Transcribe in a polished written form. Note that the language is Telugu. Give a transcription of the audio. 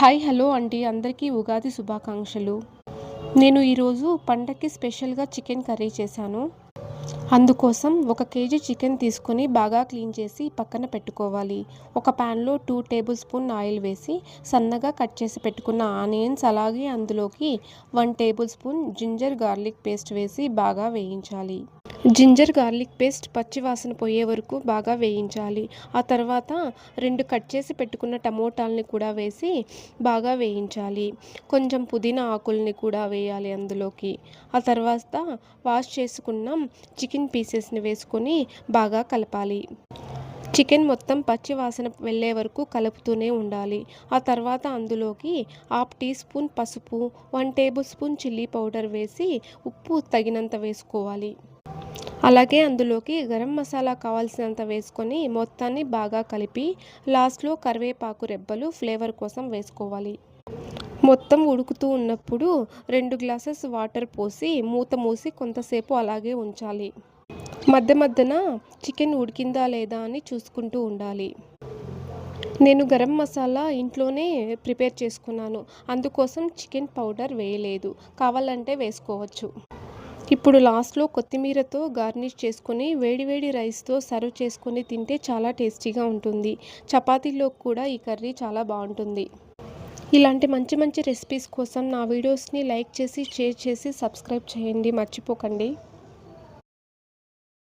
హాయ్ హలో అండి, అందరికీ ఉగాది శుభాకాంక్షలు. నేను ఈరోజు పండక్కి స్పెషల్గా చికెన్ కర్రీ చేశాను. అందుకోసం 1 కేజీ చికెన్ తీసుకొని బాగా క్లీన్ చేసి పక్కన పెట్టుకోవాలి. ఒక ప్యాన్లో 2 టేబుల్ స్పూన్ ఆయిల్ వేసి సన్నగా కట్ చేసి పెట్టుకున్న ఆనియన్స్, అలాగే అందులోకి 1 tablespoon ginger garlic paste వేసి బాగా వేయించాలి. జింజర్ గార్లిక్ పేస్ట్ పచ్చి వాసన పోయే వరకు బాగా వేయించాలి. ఆ తర్వాత 2 కట్ చేసి పెట్టుకున్న టమోటాలని కూడా వేసి బాగా వేయించాలి. కొంచెం పుదీనా ఆకుల్ని కూడా వేయాలి అందులోకి. ఆ తర్వాత వాష్ చేసుకున్న చికెన్ పీసెస్ని వేసుకొని బాగా కలపాలి. చికెన్ మొత్తం పచ్చి వాసన వెళ్ళే వరకు కలుపుతూనే ఉండాలి. ఆ తర్వాత అందులోకి 1/2 టీ స్పూన్ పసుపు, 1 టేబుల్ స్పూన్ చిల్లీ పౌడర్ వేసి ఉప్పు తగినంత వేసుకోవాలి. అలాగే అందులోకి గరం మసాలా కావాల్సినంత వేసుకొని మొత్తాన్ని బాగా కలిపి లాస్ట్లో కరివేపాకు రెబ్బలు ఫ్లేవర్ కోసం వేసుకోవాలి. మొత్తం ఉడుకుతూ ఉన్నప్పుడు 2 గ్లాసెస్ వాటర్ పోసి మూత మూసి కొంతసేపు అలాగే ఉంచాలి. మధ్య మధ్యన చికెన్ ఉడికిందా లేదా అని చూసుకుంటూ ఉండాలి. నేను గరం మసాలా ఇంట్లోనే ప్రిపేర్ చేసుకున్నాను. అందుకోసం చికెన్ పౌడర్ వేయలేదు. కావాలంటే వేసుకోవచ్చు. ఇప్పుడు లాస్ట్లో కొత్తిమీరతో గార్నిష్ చేసుకొని వేడివేడి రైస్తో సర్వ్ చేసుకొని తింటే చాలా టేస్టీగా ఉంటుంది. చపాతీలోకి కూడా ఈ కర్రీ చాలా బాగుంటుంది. ఇలాంటి మంచి మంచి రెసిపీస్ కోసం నా వీడియోస్ని లైక్ చేసి, షేర్ చేసి, సబ్స్క్రైబ్ చేయండి మర్చిపోకండి.